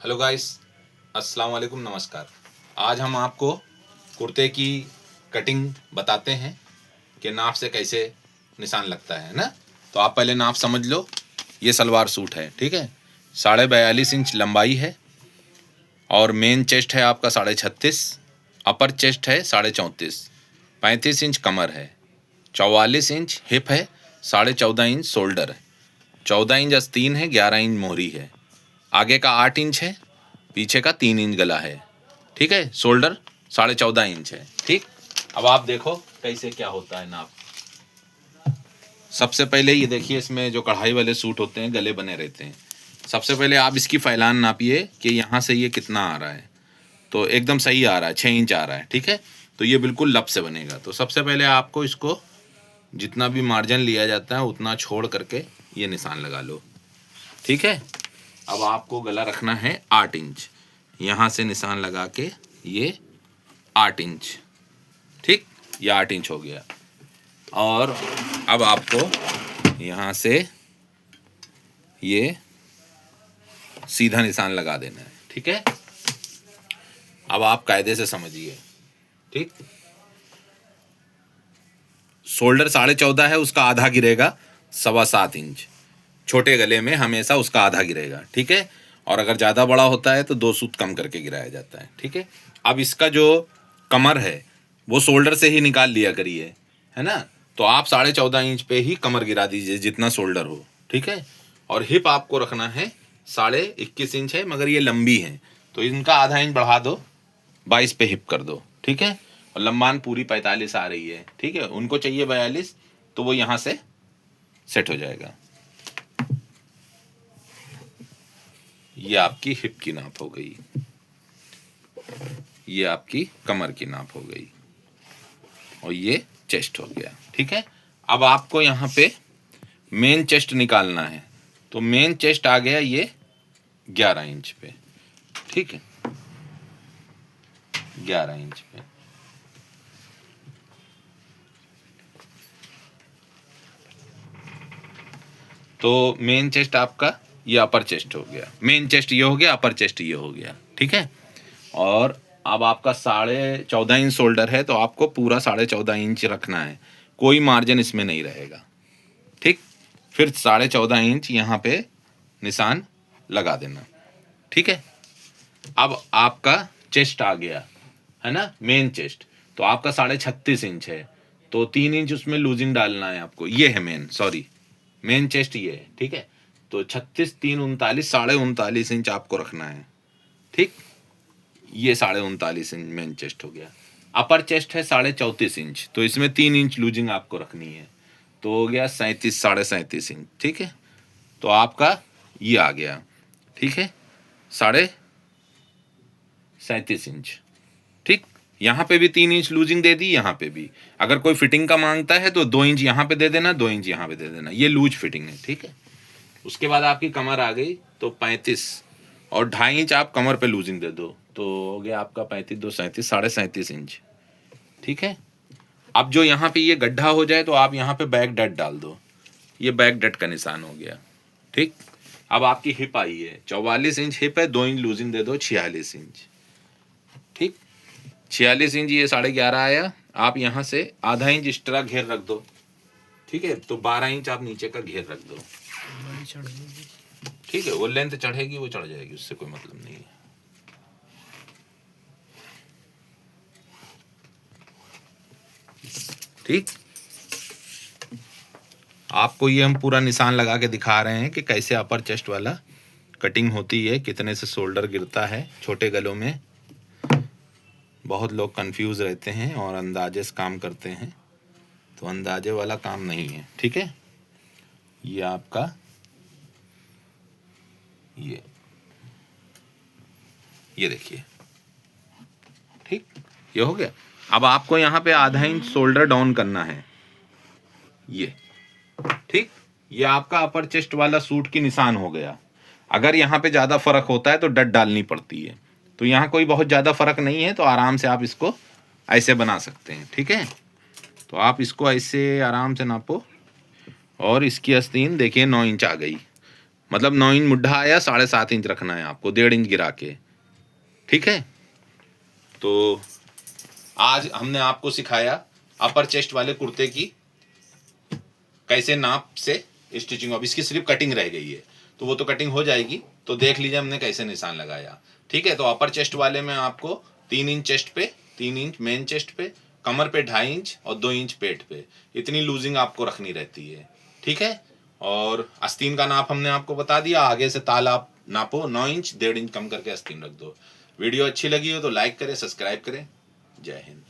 Hello guys, अस्सलाम वालेकुम, नमस्कार। आज हम आपको कुर्ते की कटिंग बताते हैं कि नाप से कैसे निशान लगता है ना। तो आप पहले नाप समझ लो। ये सलवार सूट है, ठीक है। 42.5 इंच लंबाई है और मेन चेस्ट है आपका 36.5, अपर चेस्ट है 34.5, 35 इंच कमर है, 44 इंच हिप है, 14.5 इंच शोल्डर है, 14 इंच आस्तीन है, 11 इंच मोहरी है, आगे का 8 इंच है, पीछे का 3 इंच गला है, ठीक है। शोल्डर 14.5 इंच है, ठीक। अब आप देखो कैसे क्या होता है नाप। सबसे पहले ये देखिए, इसमें जो कढ़ाई वाले सूट होते हैं गले बने रहते हैं। सबसे पहले आप इसकी फैलान नापिए कि यहाँ से ये कितना आ रहा है। तो एकदम सही आ रहा है, 6 इंच आ रहा है, ठीक है। तो ये बिल्कुल लब से बनेगा। तो सबसे पहले आपको इसको जितना भी मार्जिन लिया जाता है उतना छोड़ करके ये निशान लगा लो, ठीक है। अब आपको गला रखना है 8 इंच। यहाँ से निशान लगा के ये 8 इंच, ठीक। ये 8 इंच हो गया। और अब आपको यहाँ से ये सीधा निशान लगा देना है, ठीक है। अब आप कायदे से समझिए, ठीक। शोल्डर 14.5 है, उसका आधा गिरेगा 7.25 इंच। छोटे गले में हमेशा उसका आधा गिरेगा, ठीक है। और अगर ज़्यादा बड़ा होता है तो 2 सूत कम करके गिराया जाता है, ठीक है। अब इसका जो कमर है वो शोल्डर से ही निकाल लिया करिए, है ना। तो आप 14.5 इंच पे ही कमर गिरा दीजिए जितना शोल्डर हो, ठीक है। और हिप आपको रखना है 21.5 इंच है, मगर ये लंबी है तो इनका आधा इंच बढ़ा दो, 22 पे हिप कर दो, ठीक है। और लंबान पूरी 45 आ रही है, ठीक है। उनको चाहिए 42, तो वो यहाँ से सेट हो जाएगा। ये आपकी हिप की नाप हो गई, ये आपकी कमर की नाप हो गई, और ये चेस्ट हो गया, ठीक है। अब आपको यहाँ पे मेन चेस्ट निकालना है। तो मेन चेस्ट आ गया ये 11 इंच पे, ठीक है। 11 इंच पे तो मेन चेस्ट आपका ये अपर चेस्ट हो गया। मेन चेस्ट ये हो गया, अपर चेस्ट ये हो गया, ठीक है। और अब आपका 14.5 इंच शोल्डर है तो आपको पूरा 14.5 इंच रखना है, कोई मार्जिन इसमें नहीं रहेगा, ठीक। फिर 14.5 इंच यहाँ पे निशान लगा देना, ठीक है। अब आपका चेस्ट आ गया, है ना, मेन चेस्ट। तो आपका 36.5 इंच है, तो 3 इंच उसमें लूजिंग डालना है आपको। ये है मेन चेस्ट ये है, ठीक है। तो 36, 3, 39, 39.5 इंच आपको रखना है, ठीक। ये 39.5 इंच मेन चेस्ट हो गया। अपर चेस्ट है 34.5 इंच, तो इसमें 3 इंच लूजिंग आपको रखनी है, तो हो गया 37.5 इंच, ठीक है। तो आपका ये आ गया, ठीक है, 37.5 इंच, ठीक। यहाँ पे भी 3 इंच लूजिंग दे दी, यहाँ पे भी। अगर कोई फिटिंग का मांगता है तो 2 इंच यहाँ पे दे देना, 2 इंच यहाँ पे दे देना, ये लूज फिटिंग है, ठीक है। उसके बाद आपकी कमर आ गई तो 35 और 2.5 इंच आप कमर पे लूजिंग दे दो, तो हो गया आपका 35, 2, 37, 37.5 इंच, ठीक है। अब जो यहाँ पे ये गड्ढा हो जाए तो आप यहाँ पे बैक डट डाल दो, ये बैक डट का निशान हो गया, ठीक। अब आपकी हिप आई है, 44 इंच हिप है, 2 इंच लूजिंग दे दो, 46 इंच, ठीक। 46 इंच ये 11.5 आया। आप यहाँ से आधा इंच एक्स्ट्रा घेर रख दो, ठीक है। तो 12 इंच आप नीचे का घेर रख दो, ठीक है। वो लेंथ चढ़ेगी, वो चढ़ जाएगी, उससे कोई मतलब नहीं है, ठीक। आपको ये हम पूरा निशान लगा के दिखा रहे हैं कि कैसे अपर चेस्ट वाला कटिंग होती है, कितने से शोल्डर गिरता है छोटे गलों में। बहुत लोग कंफ्यूज रहते हैं और अंदाजे से काम करते हैं, तो अंदाजे वाला काम नहीं है, ठीक है। ये आपका ये देखिए, ठीक, ये हो गया। अब आपको यहाँ पे आधा इंच शोल्डर डाउन करना है, ये, ठीक। ये आपका अपर चेस्ट वाला सूट की निशान हो गया। अगर यहाँ पे ज़्यादा फर्क होता है तो डट डालनी पड़ती है, तो यहाँ कोई बहुत ज़्यादा फर्क नहीं है, तो आराम से आप इसको ऐसे बना सकते हैं, ठीक है। तो आप इसको ऐसे आराम से नापो, और इसकी आस्तीन देखिए 9 इंच आ गई, मतलब 9 इंच मुड्ढा आया, 7.5 इंच रखना है आपको, 1.5 इंच गिरा के। ठीक है, तो आज हमने आपको सिखाया अपर चेस्ट वाले कुर्ते की कैसे नाप से स्टिचिंग। अब इसकी सिर्फ कटिंग रह गई है, तो वो तो कटिंग हो जाएगी, तो देख लीजिए हमने कैसे निशान लगाया। ठीक है, तो अपर चेस्ट वाले में आपको 3 इंच चेस्ट पे, 3 इंच मेन चेस्ट पे, कमर पे 2.5 इंच और 2 इंच पेट पे, इतनी लूजिंग आपको रखनी रहती है। ठीक है, और आस्तीन का नाप हमने आपको बता दिया। आगे से ताल आप नापो 9 इंच, 1.5 इंच कम करके आस्तीन रख दो। वीडियो अच्छी लगी हो तो लाइक करें, सब्सक्राइब करें। जय हिंद।